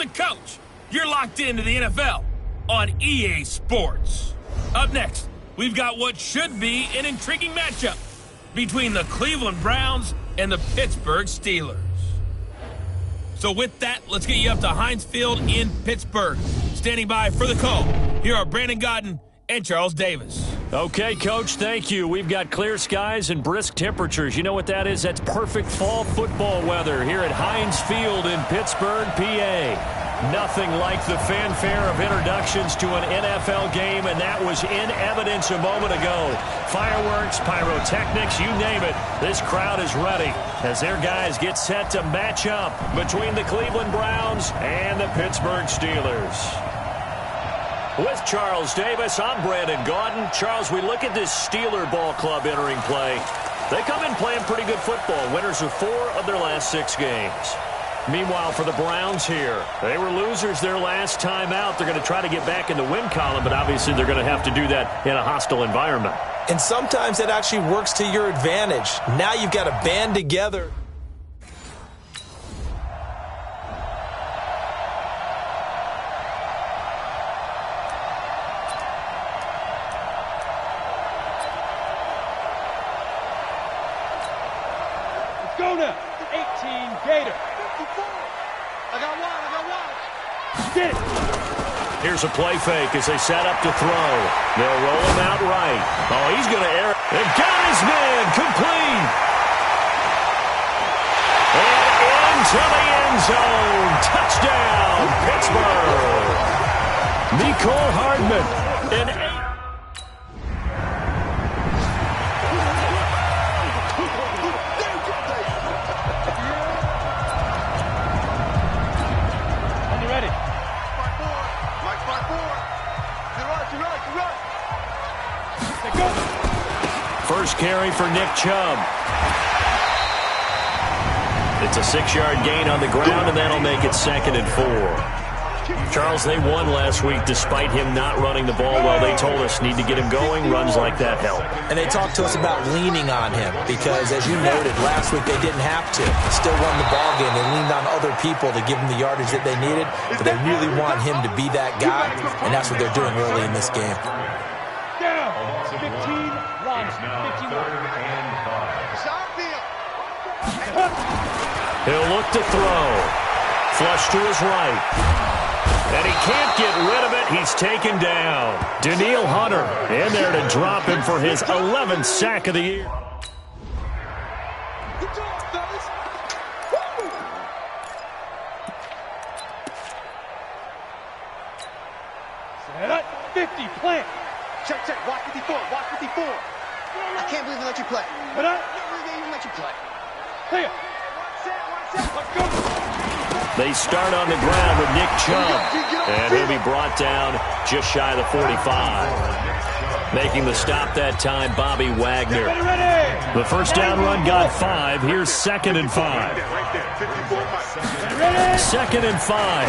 the coach. You're locked into the NFL on EA Sports. Up next, we've got what should be an intriguing matchup between the Cleveland Browns and the Pittsburgh Steelers. So with that, let's get you up to Heinz Field in Pittsburgh. Standing by for the call, here are Brandon Godden and Charles Davis. Okay, Coach, thank you. We've got clear skies and brisk temperatures. You know what that is? That's perfect fall football weather here at Heinz Field in Pittsburgh, PA. Nothing like the fanfare of introductions to an NFL game, and that was in evidence a moment ago. Fireworks, pyrotechnics, you name it. This crowd is ready as their guys get set to match up between the Cleveland Browns and the Pittsburgh Steelers. With Charles Davis, I'm Brandon Gaudin. Charles, we look at this Steeler ball club entering play. They come in playing pretty good football. Winners of 4 of their last 6 games. Meanwhile, for the Browns here, they were losers their last time out. They're going to try to get back in the win column, but obviously they're going to have to do that in a hostile environment. And sometimes it actually works to your advantage. Now you've got to band together. Let's go now. 18 Gator. I got one. Get it. Here's a play fake as they set up to throw. They'll roll him out right. Oh, he's going to air it. And got his man complete. And into the end zone. Touchdown, Pittsburgh. Nicole Hardman. An 8. First carry for Nick Chubb. It's a 6-yard gain on the ground, and that'll make it 2nd and 4. Charles, they won last week despite him not running the ball well. They told us need to get him going. Runs like that help. And they talked to us about leaning on him because, as you noted, last week they didn't have to. Still won the ball game. They leaned on other people to give them the yardage that they needed, but they really want him to be that guy, and that's what they're doing early in this game. Down. 15, run. 51. He'll look to throw. Flush to his right. And he can't get rid of it. He's taken down. Danielle Hunter in there to drop him for his 11th sack of the year. Good job, fellas. Set up. 50. Plant. Check. Watch 54. Watch 54. I can't believe they let you play. But I can't believe they even let you play. Here. Let's go. They start on the ground with Nick Chubb. And he'll be brought down just shy of the 45. Making the stop that time, Bobby Wagner. The first down run got 5. Here's 2nd and 5. 2nd and 5.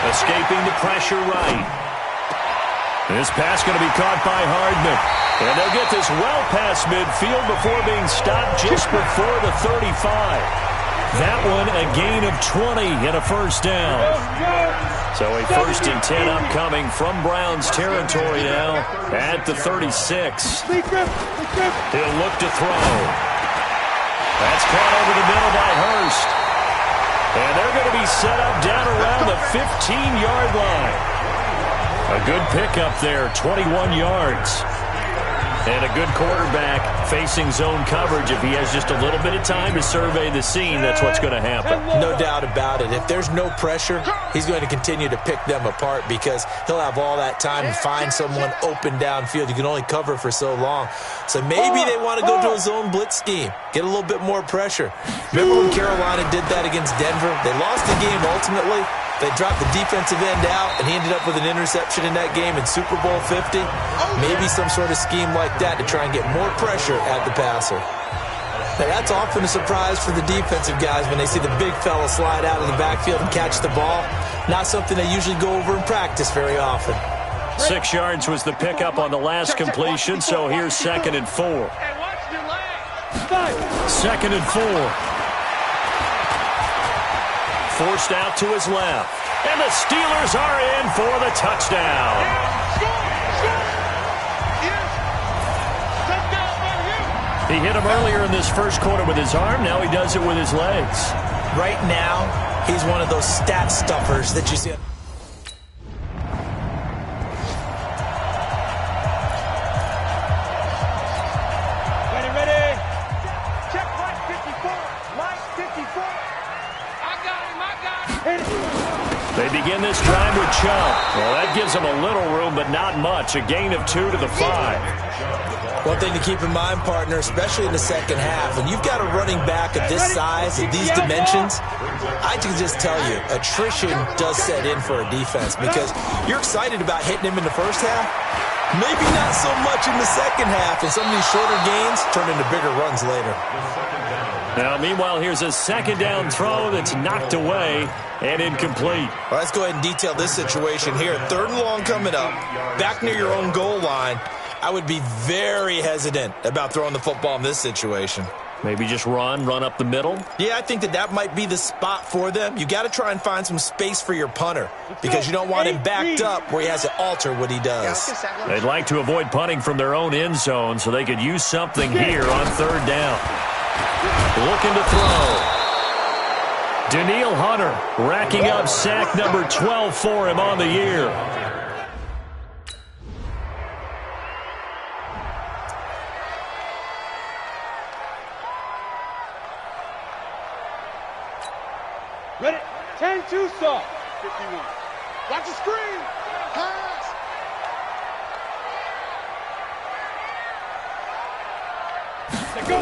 Escaping the pressure right. This pass going to be caught by Hardman. And they'll get this well past midfield before being stopped just before the 35. That one a gain of 20 and a first down. So a 1st and 10 upcoming from Browns territory now at the 36. He'll look to throw. That's caught over the middle by Hurst. And they're going to be set up down around the 15-yard line. A good pickup there, 21 yards. And a good quarterback facing zone coverage. If he has just a little bit of time to survey the scene, that's what's going to happen. No doubt about it. If there's no pressure, he's going to continue to pick them apart because he'll have all that time to find someone open downfield. You can only cover for so long. So maybe they want to go to a zone blitz scheme, get a little bit more pressure. Remember when Carolina did that against Denver? They lost the game ultimately. They dropped the defensive end out, and he ended up with an interception in that game in Super Bowl 50. Maybe some sort of scheme like that to try and get more pressure at the passer. Now, that's often a surprise for the defensive guys when they see the big fella slide out of the backfield and catch the ball. Not something they usually go over in practice very often. 6 yards was the pickup on the last completion, so here's 2nd and 4. 2nd and 4. forced out to his left. And the Steelers are in for the touchdown. He hit him earlier in this first quarter with his arm. Now he does it with his legs. Right now, he's one of those stat stuffers that you see. They begin this drive with Chubb. Well, that gives them a little room, but not much. A gain of 2 to the 5. One thing to keep in mind, partner, especially in the second half, when you've got a running back of this size, of these dimensions, I can just tell you, attrition does set in for a defense because you're excited about hitting him in the first half. Maybe not so much in the second half, and some of these shorter gains turn into bigger runs later. Now, meanwhile, here's a second down throw that's knocked away and incomplete. Well, let's go ahead and detail this situation here. 3rd and long coming up, back near your own goal line. I would be very hesitant about throwing the football in this situation. Maybe just run up the middle? Yeah, I think that might be the spot for them. You got to try and find some space for your punter because you don't want him backed up where he has to alter what he does. They'd like to avoid punting from their own end zone so they could use something here on 3rd down. Looking to throw. Danielle Hunter racking up sack number 12 for him on the year. Ready? 10-2 soft. 51. Watch the screen. Pass. Let's go.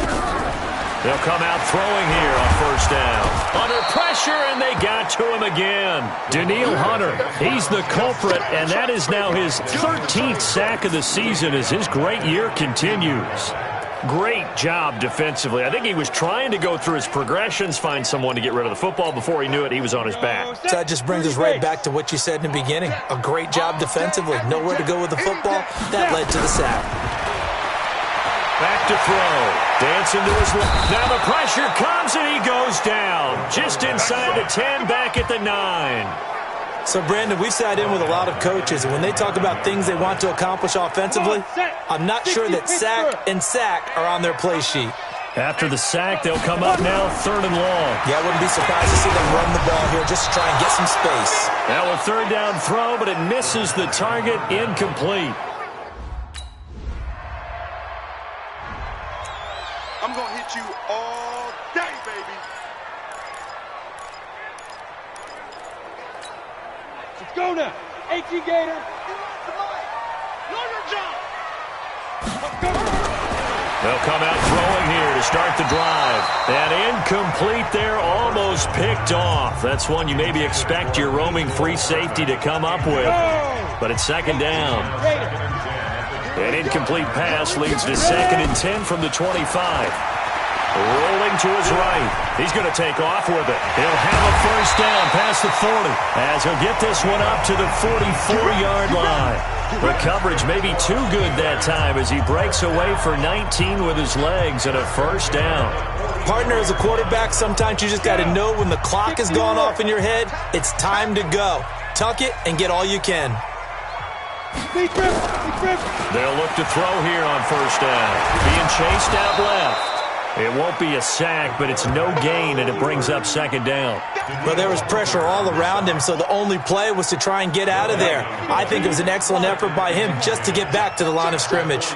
They'll come out throwing here on 1st down. Under pressure, and they got to him again. Danielle Hunter, he's the culprit, and that is now his 13th sack of the season as his great year continues. Great job defensively. I think he was trying to go through his progressions, find someone to get rid of the football. Before he knew it, he was on his back. So that just brings us right back to what you said in the beginning. A great job defensively. Nowhere to go with the football. That led to the sack. Back to throw. Dancing to his left. Now the pressure comes and he goes down. Just inside the 10, back at the 9. So, Brandon, we've sat in with a lot of coaches, and when they talk about things they want to accomplish offensively, I'm not sure that sack and sack are on their play sheet. After the sack, they'll come up now 3rd and long. Yeah, I wouldn't be surprised to see them run the ball here just to try and get some space. Now a 3rd down throw, but it misses the target, incomplete. I'm going to hit you all day, baby. Let's go now. 18 Gator. Learn your job. Let's go. They'll come out throwing here to start the drive. And incomplete there, almost picked off. That's one you maybe expect your roaming free safety to come up with. But it's 2nd down. An incomplete pass leads to 2nd and 10 from the 25. Rolling to his right. He's going to take off with it. He'll have a 1st down past the 40 as he'll get this one up to the 44-yard line. The coverage may be too good that time as he breaks away for 19 with his legs and a 1st down. Partner, as a quarterback, sometimes you just got to know when the clock has gone off in your head, it's time to go. Tuck it and get all you can. They'll look to throw here on 1st down. Being chased out left. It won't be a sack, but it's no gain, and it brings up 2nd down. Well, there was pressure all around him, so the only play was to try and get out of there. I think it was an excellent effort by him just to get back to the line of scrimmage.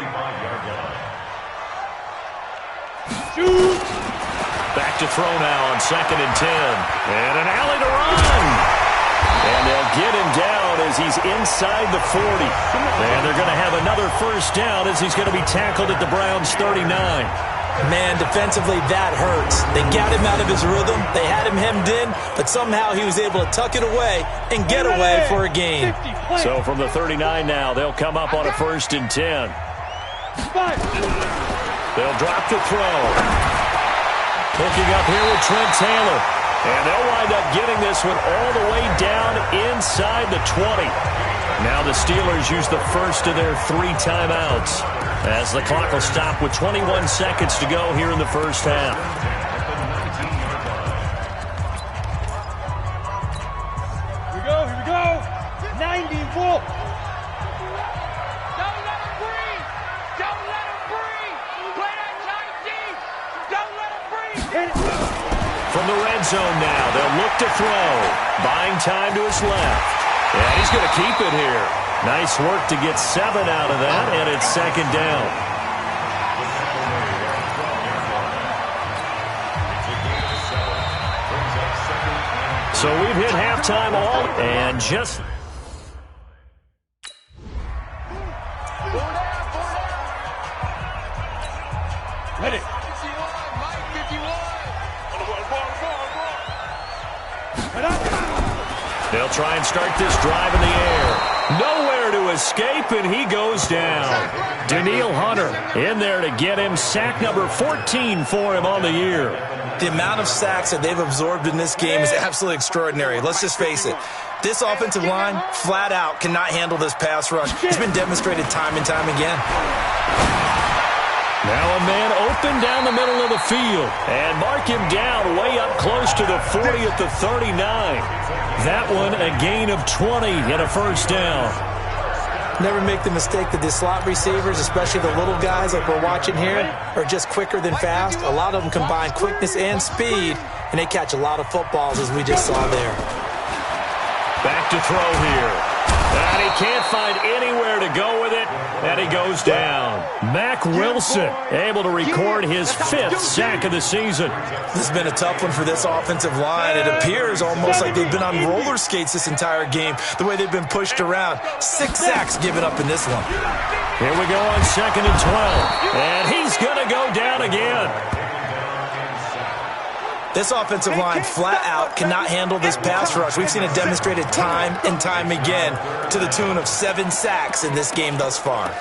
Back to throw now on 2nd and 10. And an alley to run. And they'll get him down as he's inside the 40. And they're going to have another 1st down as he's going to be tackled at the Browns' 39. Man, defensively, that hurts. They got him out of his rhythm. They had him hemmed in, but somehow he was able to tuck it away and get away for a gain. So from the 39 now, they'll come up on a 1st and 10. They'll drop the throw. Picking up here with Trent Taylor. And they'll wind up getting this one all the way down inside the 20. Now the Steelers use the first of their 3 timeouts as the clock will stop with 21 seconds to go here in the first half. zone now. They'll look to throw. Buying time to his left. And he's going to keep it here. Nice work to get 7 out of that, and it's second down. So we've hit halftime all, and just... Ready. They'll try and start this drive in the air. Nowhere to escape, and he goes down. Danielle Hunter in there to get him. Sack number 14 for him on the year. The amount of sacks that they've absorbed in this game is absolutely extraordinary. Let's just face it. This offensive line, flat out, cannot handle this pass rush. It's been demonstrated time and time again. Now a man open down the middle of the field. And mark him down way up close to the 40 at the 39. That one a gain of 20 and a first down. Never make the mistake that the slot receivers, especially the little guys like we're watching here, are just quicker than fast. A lot of them combine quickness and speed, and they catch a lot of footballs, as we just saw there. Back to throw here. And he can't find anywhere to go with it, and he goes down. Mack Wilson able to record his 5th sack of the season. This has been a tough one for this offensive line. It appears almost like they've been on roller skates this entire game, the way they've been pushed around. 6 sacks given up in this one. Here we go on 2nd and 12, and he's going to go down again. This offensive line, flat out, cannot handle this pass rush. We've seen it demonstrated time and time again to the tune of 7 sacks in this game thus far.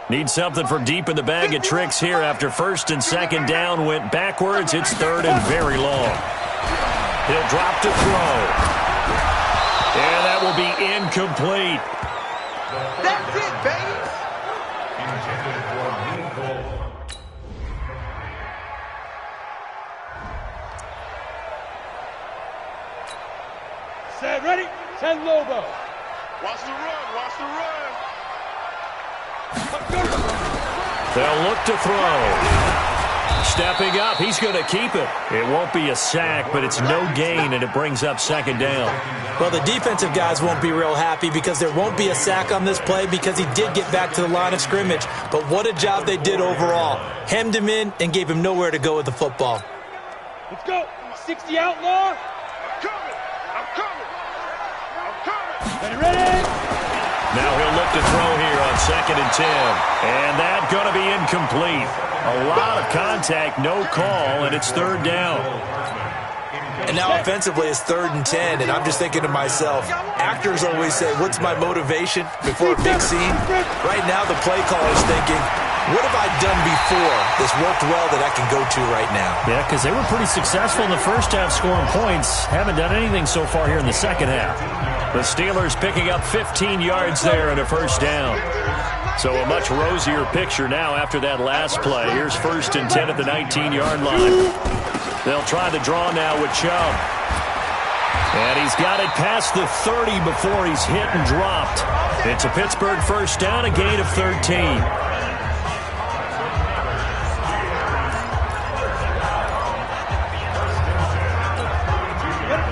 Need something from deep in the bag of tricks here after 1st and 2nd down went backwards. It's 3rd and very long. He'll drop to throw. And that will be incomplete. That's it, baby. Set, ready, set, Lobo. Watch the run, watch the run. They'll look to throw. Stepping up, he's going to keep it. It won't be a sack, but it's no gain, and it brings up 2nd down. Well, the defensive guys won't be real happy because there won't be a sack on this play because he did get back to the line of scrimmage. But what a job they did overall. Hemmed him in and gave him nowhere to go with the football. Let's go. 60 outlaw. I'm coming. Ready. Now he'll look to throw here on 2nd and 10. And that's going to be incomplete. A lot of contact, no call, and it's 3rd down. And now offensively it's 3rd and 10, and I'm just thinking to myself, actors always say, what's my motivation before a big scene? Right now the play caller's thinking, what have I done before that's worked well that I can go to right now? Yeah, because they were pretty successful in the first half scoring points. Haven't done anything so far here in the second half. The Steelers picking up 15 yards there and a first down. So a much rosier picture now after that last play. Here's 1st and 10 at the 19-yard line. They'll try the draw now with Chubb. And he's got it past the 30 before he's hit and dropped. It's a Pittsburgh first down, a gain of 13.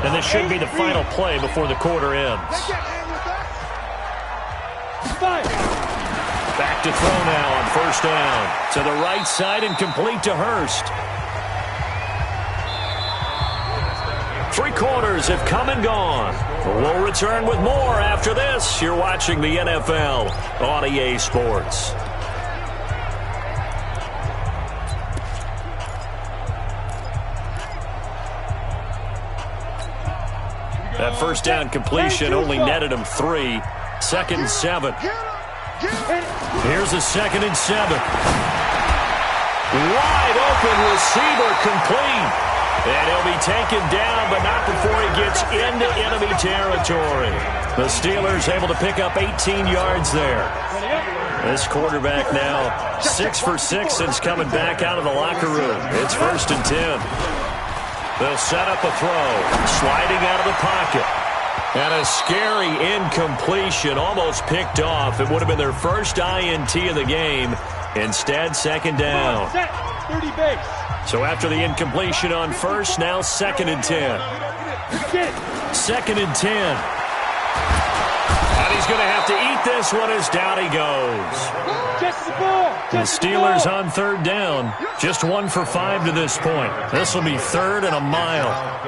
And this should be the final play before the quarter ends. Back to throw now on 1st down. To the right side and complete to Hurst. 3 quarters have come and gone. We'll return with more after this. You're watching the NFL on EA Sports. That first down completion only netted him 3. 2nd and 7. Here's a 2nd and 7. Wide open receiver complete. And he'll be taken down, but not before he gets into enemy territory. The Steelers able to pick up 18 yards there. This quarterback now 6 for 6 since coming back out of the locker room. It's 1st and 10. They'll set up a throw, sliding out of the pocket. And a scary incompletion, almost picked off. It would have been their first INT of the game. Instead, second down. Set. 30 base. So after the incompletion on first, now second and 10. Second and 10. And he's going to have to eat this one as down he goes. Just the ball. The Steelers on third down. Just 1 for 5 to this point. This will be third and a mile.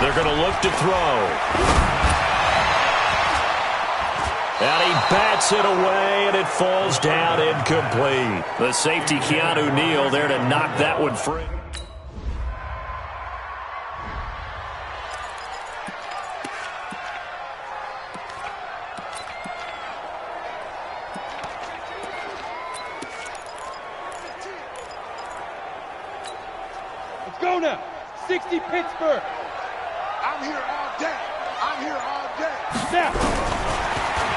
They're going to look to throw. And he bats it away, and it falls down incomplete. The safety, Keanu Neal, there to knock that one free. Let's go now. 60 Pittsburgh. I'm here all day. I'm here all day. Snap.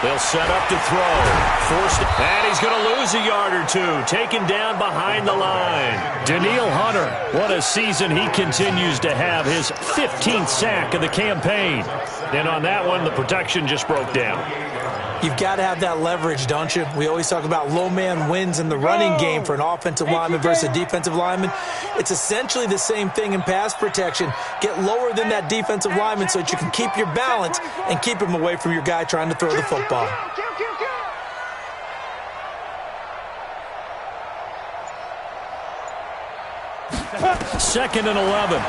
They'll set up to throw. Forced, and he's going to lose a yard or two. Taken down behind the line. Danielle Hunter, what a season he continues to have. His 15th sack of the campaign. And on that one, the protection just broke down. You've got to have that leverage, don't you? We always talk about low man wins in the running game for an offensive lineman versus a defensive lineman. It's essentially the same thing in pass protection. Get lower than that defensive lineman so that you can keep your balance and keep him away from your guy trying to throw the football. Second and 11.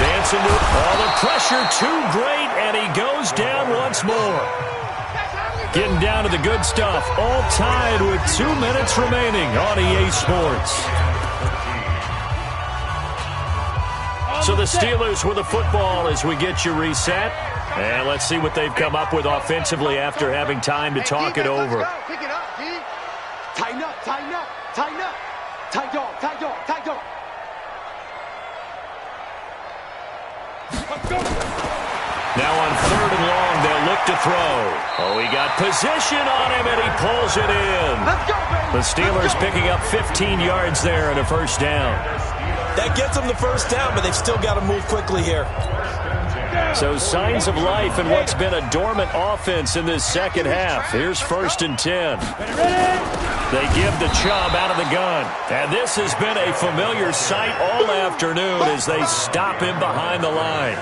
Dancing with all the pressure, too great, and he goes down once more. Getting down to the good stuff, all tied with 2 minutes remaining on EA Sports. So the Steelers with the football as we get you reset. And let's see what they've come up with offensively after having time to talk it over. Pick it up, D. Tighten up, tighten up, tighten up. Tight dog, tight dog, tight dog. Let's go. Now on third and long, they'll look to throw. Oh, he got position on him, and he pulls it in. Let's go, baby. The Steelers picking up 15 yards there and a first down. That gets them the first down, but they've still got to move quickly here. So signs of life in what's been a dormant offense in this second half. Here's first and 10. They give the Chubb out of the gun. And this has been a familiar sight all afternoon as they stop him behind the line.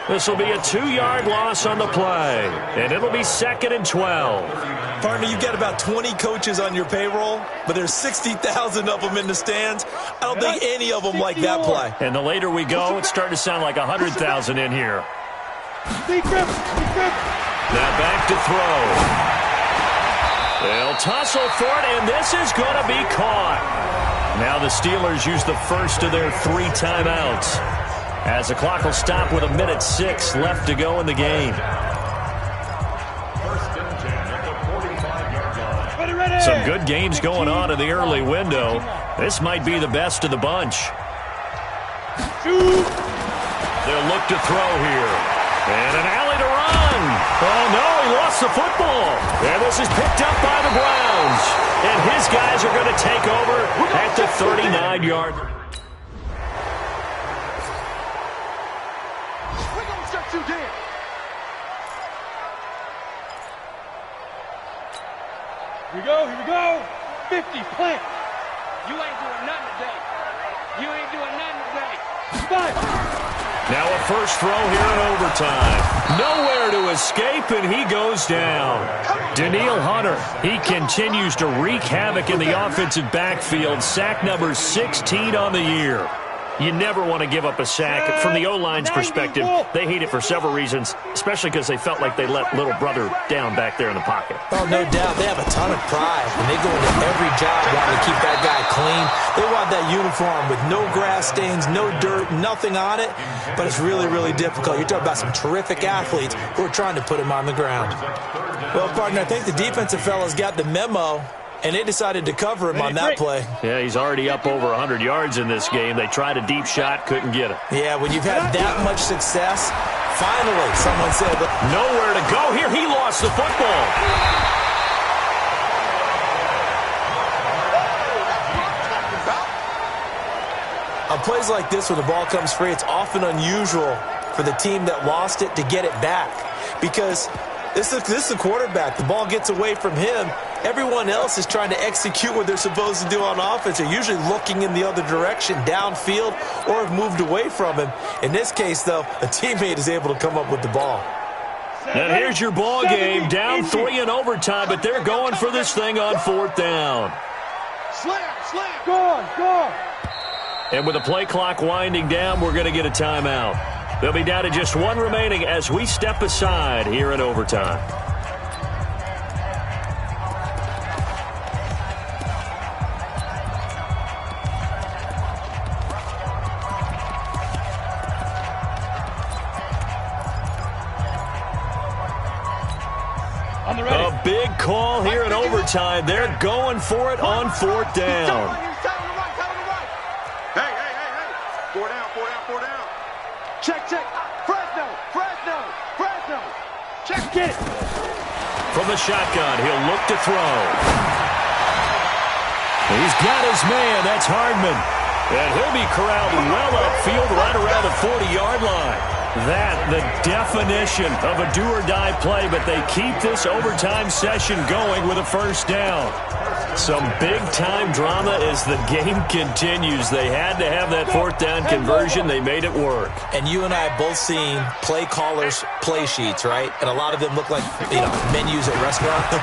This will be a 2-yard loss on the play, and it'll be second and 12. Partner, you've got about 20 coaches on your payroll, but there's 60,000 of them in the stands. I don't think any of them like that play. And the later we go, it's starting to sound like 100,000 in here. Now back to throw. They'll tussle for it, and this is going to be caught. Now the Steelers use the first of their 3 timeouts, as the clock will stop with 1:06 left to go in the game. Some good games going on in the early window. This might be the best of the bunch. They'll look to throw here. And an alley to run. Oh, no, he lost the football. And this is picked up by the Browns. And his guys are going to take over at the 39-yard. We're going to shut you down. Here we go. 50, plant. You ain't doing nothing today. You ain't doing nothing today. 5. Now a first throw here in overtime. Nowhere to escape, and he goes down. Danielle Hunter, he continues to wreak havoc in the offensive backfield. Sack number 16 on the year. You never want to give up a sack. From the O-line's perspective, they hate it for several reasons, especially because they felt like they let little brother down back there in the pocket. Oh, no doubt. They have a ton of pride. And they go into every job wanting to keep that guy clean. They want that uniform with no grass stains, no dirt, nothing on it. But it's really, really difficult. You're talking about some terrific athletes who are trying to put him on the ground. Well, partner, I think the defensive fellas got the memo, and they decided to cover him on that play. Yeah, he's already up over 100 yards in this game. They tried a deep shot, couldn't get it. Yeah, when you've had that much success, finally someone said, nowhere to go here. He lost the football. on plays like this where the ball comes free, it's often unusual for the team that lost it to get it back. Because this is the quarterback. The ball gets away from him. Everyone else is trying to execute what they're supposed to do on offense. They're usually looking in the other direction, downfield, or have moved away from him. In this case, though, a teammate is able to come up with the ball. And here's your ball game, down 3 in overtime, but they're going for this thing on 4th down. Slam, go on. And with the play clock winding down, we're going to get a timeout. They'll be down to just 1 remaining as we step aside here in overtime. A big call here in overtime. They're going for it on 4th down. Hey. 4 down. Check. Fresno. Check, get it. From the shotgun, he'll look to throw. He's got his man. That's Hardman. And he'll be corralled well upfield right around the 40-yard line. That, the definition of a do-or-die play, but they keep this overtime session going with a 1st down. Some big-time drama as the game continues. They had to have that 4th down conversion. They made it work. And you and I have both seen play callers' play sheets, right? And a lot of them look like, menus at restaurants.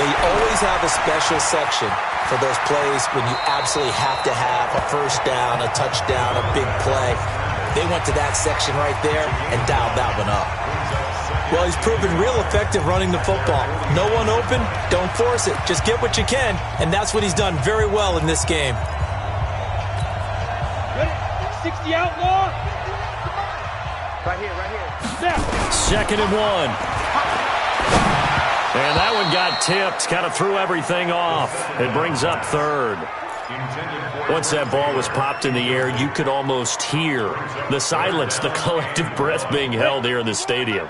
They always have a special section for those plays when you absolutely have to have a 1st down, a touchdown, a big play. They went to that section right there and dialed that one up. Well, he's proven real effective running the football. No one open, don't force it. Just get what you can, and that's what he's done very well in this game. Ready? 60 outlaw. Right here. Snap. 2nd and 1. And that one got tipped. Kind of threw everything off. It brings up 3rd. Once that ball was popped in the air, you could almost hear the silence, the collective breath being held here in the stadium.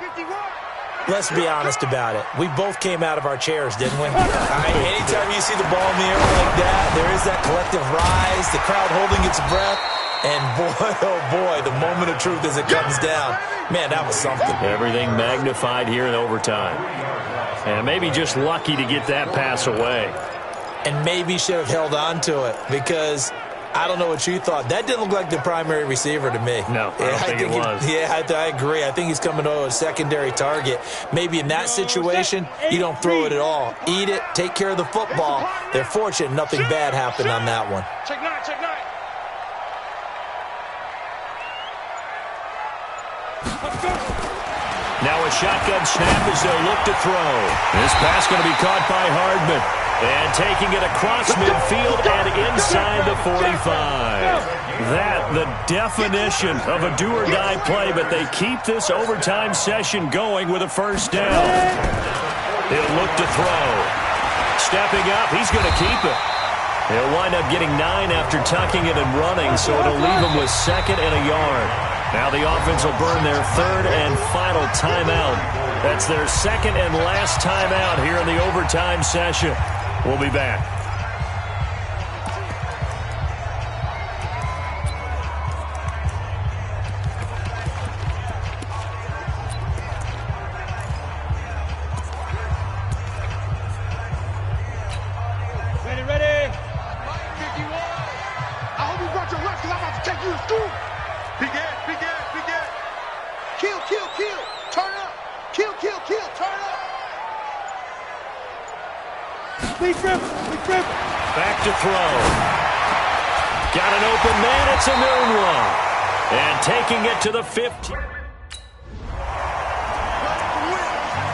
Let's be honest about it. We both came out of our chairs, didn't we? Anytime you see the ball in the air like that, there is that collective rise, the crowd holding its breath, and boy, oh boy, the moment of truth as it comes down. Man, that was something. Everything magnified here in overtime. And maybe just lucky to get that pass away. And maybe should have held on to it because I don't know what you thought. That didn't look like the primary receiver to me. No, I don't think it was. I agree. I think he's coming to a secondary target. Maybe in that situation, you don't throw it at all. Eat it, take care of the football. They're fortunate nothing bad happened on that one. Check 9. Let's go. Now a shotgun snap as they'll look to throw. This pass going to be caught by Hardman. And taking it across midfield and inside the 45. That, the definition of a do-or-die play, but they keep this overtime session going with a 1st down. He'll look to throw. Stepping up, he's going to keep it. He'll wind up getting 9 after tucking it and running, so it'll leave him with 2nd and a yard. Now the offense will burn their 3rd and final timeout. That's their 2nd and last timeout here in the overtime session. We'll be back. Ready. 51. I hope you brought your lunch because I'm about to take you to school. Begin. Kill. Turn up. Kill. Turn up. Lead grip. Back to throw. Got an open man. It's a noon one. And taking it to the 50.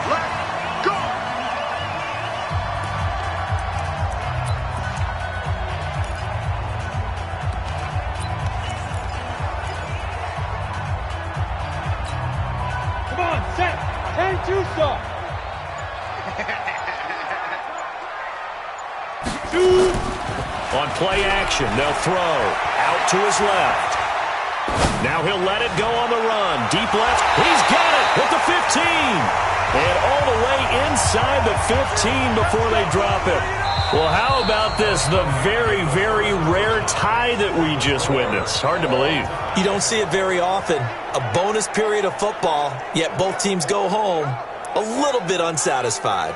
Let's go. Come on, set. 10-2 stop. 2. On play action, they'll throw. Out to his left. Now he'll let it go on the run. Deep left. He's got it at the 15. And all the way inside the 15 before they drop it. Well, how about this? The very, very rare tie that we just witnessed. Hard to believe. You don't see it very often. A bonus period of football, yet both teams go home a little bit unsatisfied.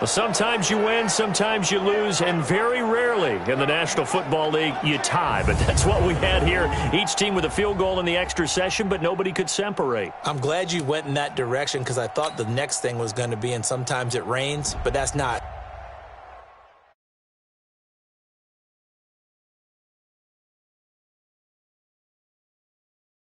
Well, sometimes you win, sometimes you lose, and very rarely in the National Football League you tie. But that's what we had here. Each team with a field goal in the extra session, but nobody could separate. I'm glad you went in that direction because I thought the next thing was going to be, and sometimes it rains, but that's not